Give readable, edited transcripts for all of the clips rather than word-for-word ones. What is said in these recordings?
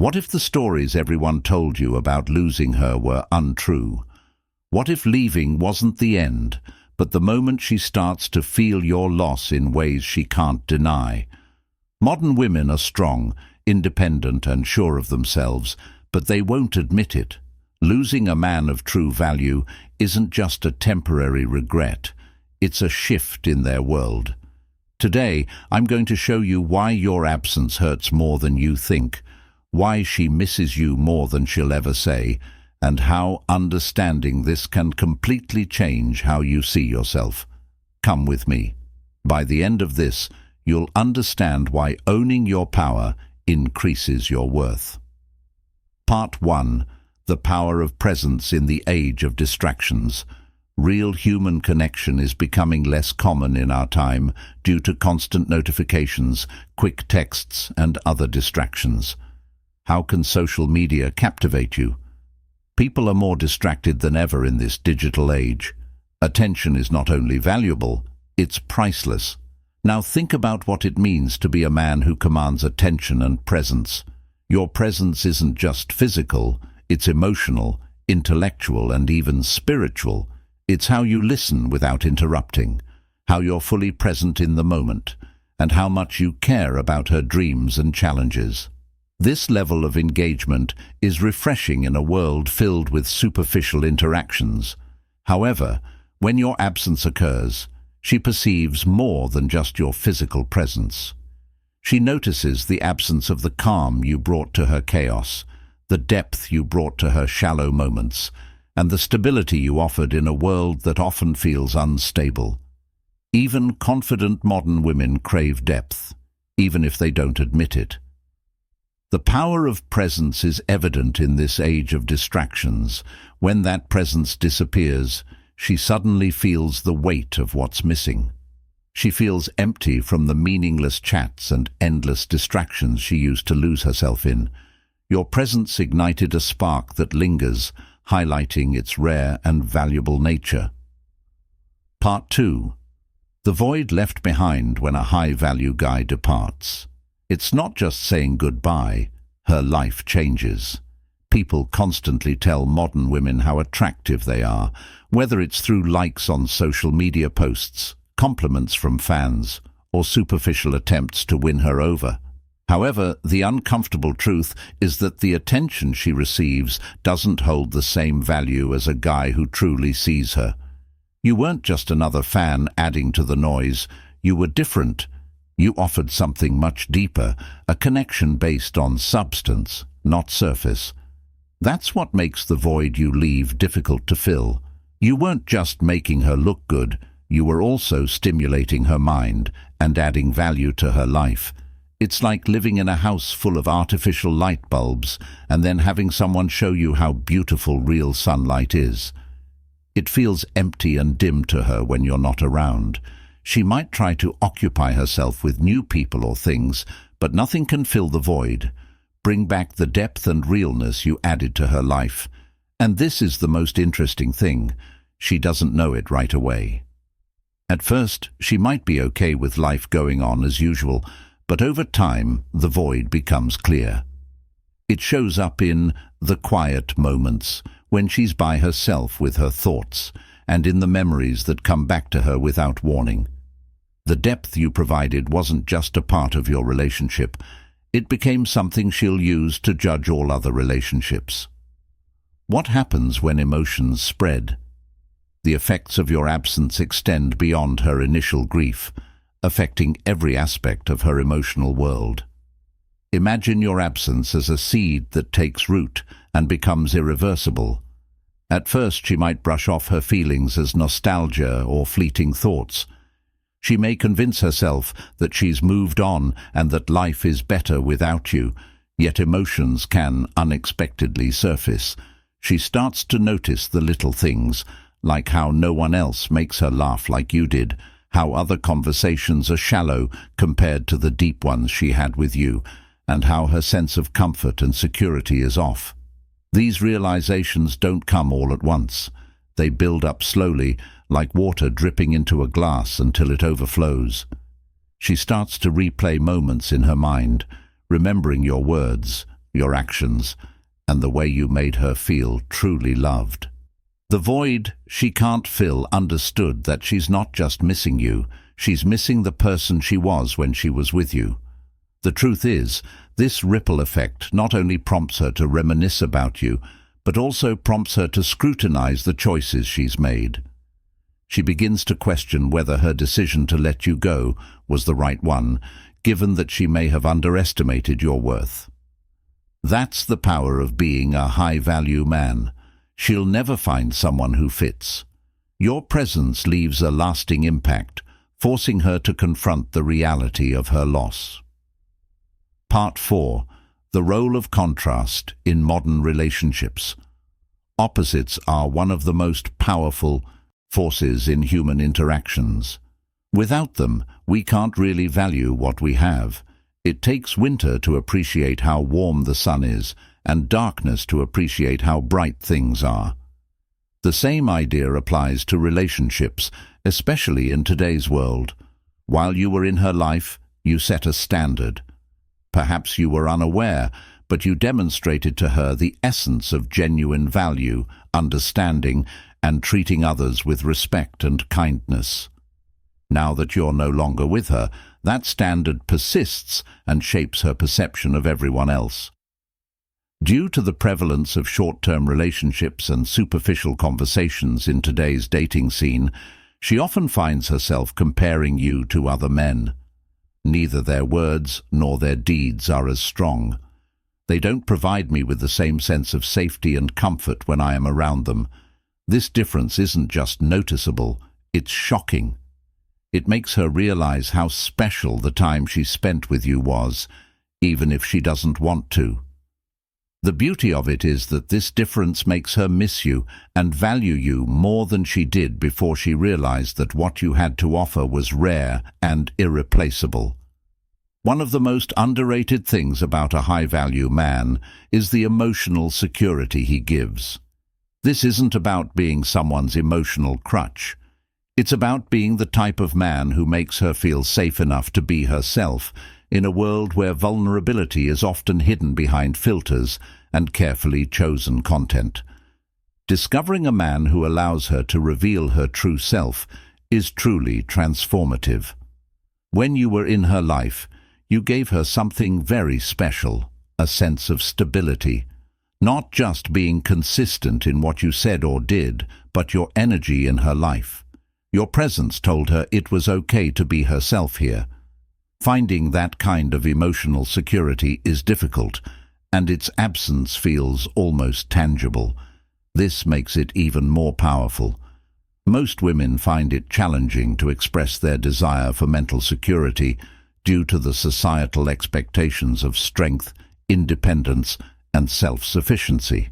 What if the stories everyone told you about losing her were untrue? What if leaving wasn't the end, but the moment she starts to feel your loss in ways she can't deny? Modern women are strong, independent and sure of themselves, but they won't admit it. Losing a man of true value isn't just a temporary regret, it's a shift in their world. Today, I'm going to show you why your absence hurts more than you think, why she misses you more than she'll ever say, and how understanding this can completely change how you see yourself. Come with me. By the end of this, you'll understand why owning your power increases your worth. Part 1. The power of presence in the age of distractions. Real human connection is becoming less common in our time due to constant notifications, quick texts, and other distractions. How can social media captivate you? People are more distracted than ever in this digital age. Attention is not only valuable, it's priceless. Now think about what it means to be a man who commands attention and presence. Your presence isn't just physical, it's emotional, intellectual, and even spiritual. It's how you listen without interrupting, how you're fully present in the moment, and how much you care about her dreams and challenges. This level of engagement is refreshing in a world filled with superficial interactions. However, when your absence occurs, she perceives more than just your physical presence. She notices the absence of the calm you brought to her chaos, the depth you brought to her shallow moments, and the stability you offered in a world that often feels unstable. Even confident modern women crave depth, even if they don't admit it. The power of presence is evident in this age of distractions. When that presence disappears, she suddenly feels the weight of what's missing. She feels empty from the meaningless chats and endless distractions she used to lose herself in. Your presence ignited a spark that lingers, highlighting its rare and valuable nature. Part 2. The void left behind when a high-value guy departs. It's not just saying goodbye, her life changes. People constantly tell modern women how attractive they are, whether it's through likes on social media posts, compliments from fans, or superficial attempts to win her over. However, the uncomfortable truth is that the attention she receives doesn't hold the same value as a guy who truly sees her. You weren't just another fan adding to the noise, you were different. You offered something much deeper, a connection based on substance, not surface. That's what makes the void you leave difficult to fill. You weren't just making her look good, you were also stimulating her mind and adding value to her life. It's like living in a house full of artificial light bulbs and then having someone show you how beautiful real sunlight is. It feels empty and dim to her when you're not around. She might try to occupy herself with new people or things, but nothing can fill the void, bring back the depth and realness you added to her life. And this is the most interesting thing. She doesn't know it right away. At first, she might be okay with life going on as usual, but over time, the void becomes clear. It shows up in the quiet moments, when she's by herself with her thoughts, and in the memories that come back to her without warning. The depth you provided wasn't just a part of your relationship, it became something she'll use to judge all other relationships. What happens when emotions spread? The effects of your absence extend beyond her initial grief, affecting every aspect of her emotional world. Imagine your absence as a seed that takes root and becomes irreversible. At first, she might brush off her feelings as nostalgia or fleeting thoughts. She may convince herself that she's moved on and that life is better without you, yet emotions can unexpectedly surface. She starts to notice the little things, like how no one else makes her laugh like you did, how other conversations are shallow compared to the deep ones she had with you, and how her sense of comfort and security is off. These realizations don't come all at once. They build up slowly, like water dripping into a glass until it overflows. She starts to replay moments in her mind, remembering your words, your actions, and the way you made her feel truly loved. The void she can't fill understood that she's not just missing you, she's missing the person she was when she was with you. The truth is, this ripple effect not only prompts her to reminisce about you, but also prompts her to scrutinize the choices she's made. She begins to question whether her decision to let you go was the right one, given that she may have underestimated your worth. That's the power of being a high-value man. She'll never find someone who fits. Your presence leaves a lasting impact, forcing her to confront the reality of her loss. Part 4. The role of contrast in modern relationships. Opposites are one of the most powerful forces in human interactions. Without them, we can't really value what we have. It takes winter to appreciate how warm the sun is, and darkness to appreciate how bright things are. The same idea applies to relationships, especially in today's world. While you were in her life, you set a standard. Perhaps you were unaware, but you demonstrated to her the essence of genuine value, understanding, and treating others with respect and kindness. Now that you're no longer with her, that standard persists and shapes her perception of everyone else. Due to the prevalence of short-term relationships and superficial conversations in today's dating scene, she often finds herself comparing you to other men. Neither their words nor their deeds are as strong. They don't provide me with the same sense of safety and comfort when I am around them. This difference isn't just noticeable, it's shocking. It makes her realize how special the time she spent with you was, even if she doesn't want to. The beauty of it is that this difference makes her miss you and value you more than she did before she realized that what you had to offer was rare and irreplaceable. One of the most underrated things about a high-value man is the emotional security he gives. This isn't about being someone's emotional crutch. It's about being the type of man who makes her feel safe enough to be herself, in a world where vulnerability is often hidden behind filters and carefully chosen content. Discovering a man who allows her to reveal her true self is truly transformative. When you were in her life, you gave her something very special, a sense of stability. Not just being consistent in what you said or did, but your energy in her life. Your presence told her it was okay to be herself here. Finding that kind of emotional security is difficult, and its absence feels almost tangible. This makes it even more powerful. Most women find it challenging to express their desire for mental security due to the societal expectations of strength, independence, and self-sufficiency.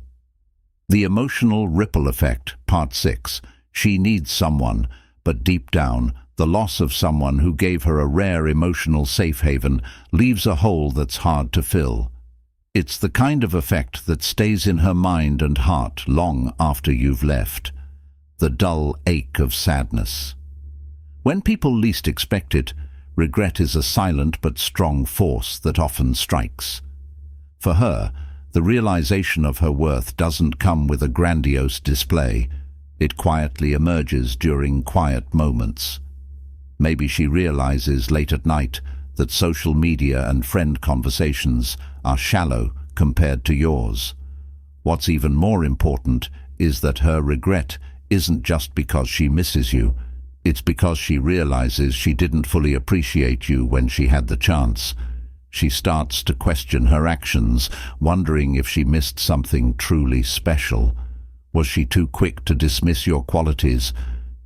The emotional ripple effect, Part 6. She needs someone, but deep down, the loss of someone who gave her a rare emotional safe haven leaves a hole that's hard to fill. It's the kind of effect that stays in her mind and heart long after you've left. The dull ache of sadness. When people least expect it, regret is a silent but strong force that often strikes. For her, the realization of her worth doesn't come with a grandiose display. It quietly emerges during quiet moments. Maybe she realizes late at night that social media and friend conversations are shallow compared to yours. What's even more important is that her regret isn't just because she misses you. It's because she realizes she didn't fully appreciate you when she had the chance. She starts to question her actions, wondering if she missed something truly special. Was she too quick to dismiss your qualities?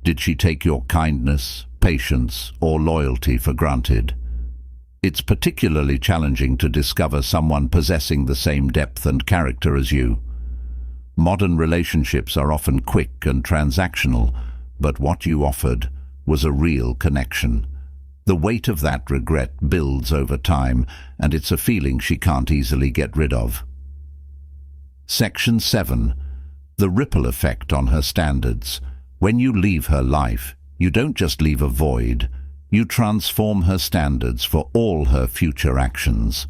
Did she take your kindness, patience, or loyalty for granted? It's particularly challenging to discover someone possessing the same depth and character as you. Modern relationships are often quick and transactional, but what you offered was a real connection. The weight of that regret builds over time, and it's a feeling she can't easily get rid of. Section 7. The ripple effect on her standards. When you leave her life, you don't just leave a void, you transform her standards for all her future actions.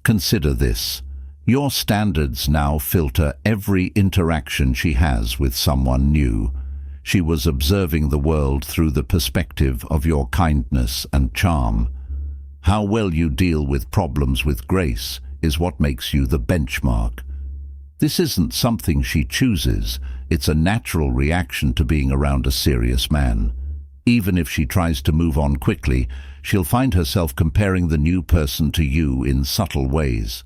Consider this. Your standards now filter every interaction she has with someone new. She was observing the world through the perspective of your kindness and charm. How well you deal with problems with grace is what makes you the benchmark. This isn't something she chooses, it's a natural reaction to being around a serious man. Even if she tries to move on quickly, she'll find herself comparing the new person to you in subtle ways.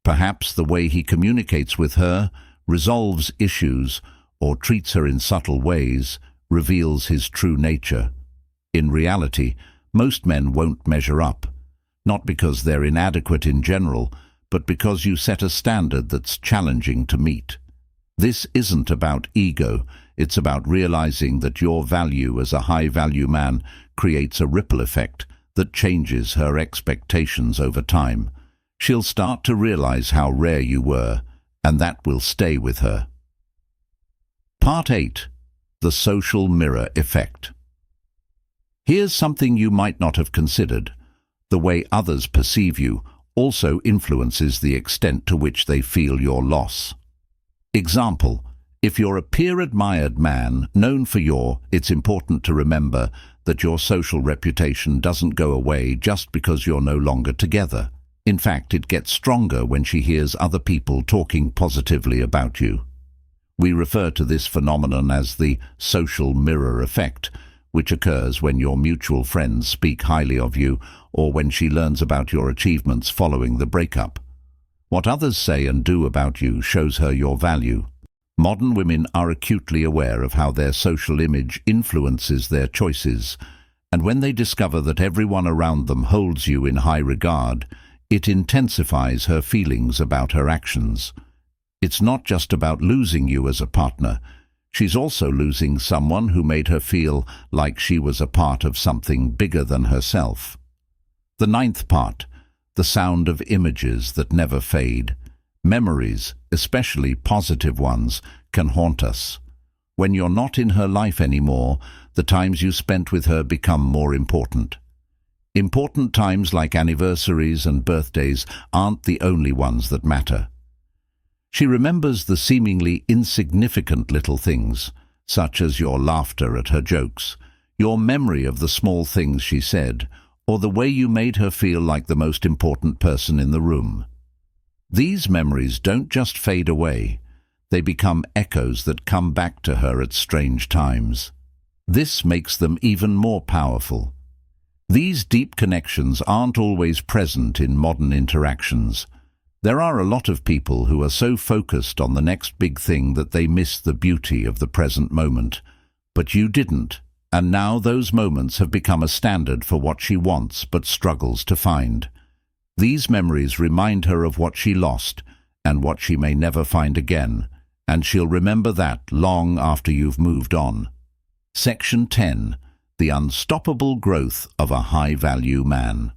Perhaps the way he communicates with her, resolves issues, or treats her in subtle ways reveals his true nature. In reality, most men won't measure up, not because they're inadequate in general, but because you set a standard that's challenging to meet. This isn't about ego, it's about realizing that your value as a high-value man creates a ripple effect that changes her expectations over time. She'll start to realize how rare you were, and that will stay with her. Part 8. The Social Mirror Effect. Here's something you might not have considered. The way others perceive you also influences the extent to which they feel your loss. Example: if you're a peer-admired man known for it's important to remember that your social reputation doesn't go away just because you're no longer together. In fact, it gets stronger when she hears other people talking positively about you. We refer to this phenomenon as the social mirror effect, which occurs when your mutual friends speak highly of you or when she learns about your achievements following the breakup. What others say and do about you shows her your value. Modern women are acutely aware of how their social image influences their choices, and when they discover that everyone around them holds you in high regard, it intensifies her feelings about her actions. It's not just about losing you as a partner. She's also losing someone who made her feel like she was a part of something bigger than herself. The 9th part, the sound of images that never fade. Memories, especially positive ones, can haunt us. When you're not in her life anymore, the times you spent with her become more important. Important times like anniversaries and birthdays aren't the only ones that matter. She remembers the seemingly insignificant little things, such as your laughter at her jokes, your memory of the small things she said, or the way you made her feel like the most important person in the room. These memories don't just fade away, they become echoes that come back to her at strange times. This makes them even more powerful. These deep connections aren't always present in modern interactions. There are a lot of people who are so focused on the next big thing that they miss the beauty of the present moment. But you didn't, and now those moments have become a standard for what she wants but struggles to find. These memories remind her of what she lost and what she may never find again, and she'll remember that long after you've moved on. Section 10. The Unstoppable Growth of a High-Value Man.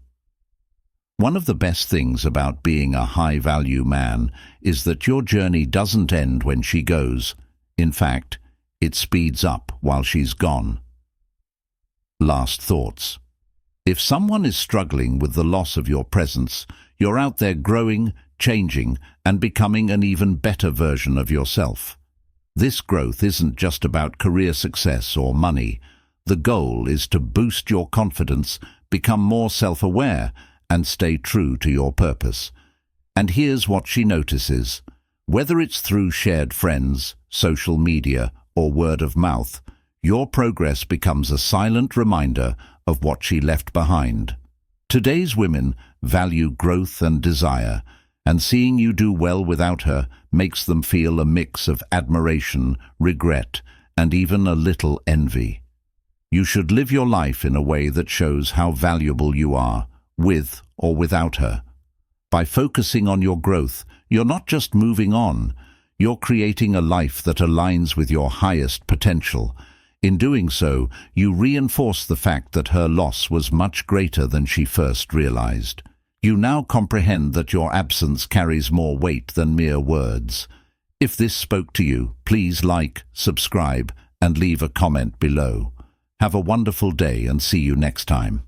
One of the best things about being a high-value man is that your journey doesn't end when she goes. In fact, it speeds up while she's gone. Last thoughts. If someone is struggling with the loss of your presence, you're out there growing, changing, and becoming an even better version of yourself. This growth isn't just about career success or money. The goal is to boost your confidence, become more self-aware, and stay true to your purpose. And here's what she notices. Whether it's through shared friends, social media, or word of mouth, your progress becomes a silent reminder of what she left behind. Today's women value growth and desire, and seeing you do well without her makes them feel a mix of admiration, regret, and even a little envy. You should live your life in a way that shows how valuable you are, with or without her. By focusing on your growth, you're not just moving on, you're creating a life that aligns with your highest potential. In doing so, you reinforce the fact that her loss was much greater than she first realized. You now comprehend that your absence carries more weight than mere words. If this spoke to you, please like, subscribe, and leave a comment below. Have a wonderful day and see you next time.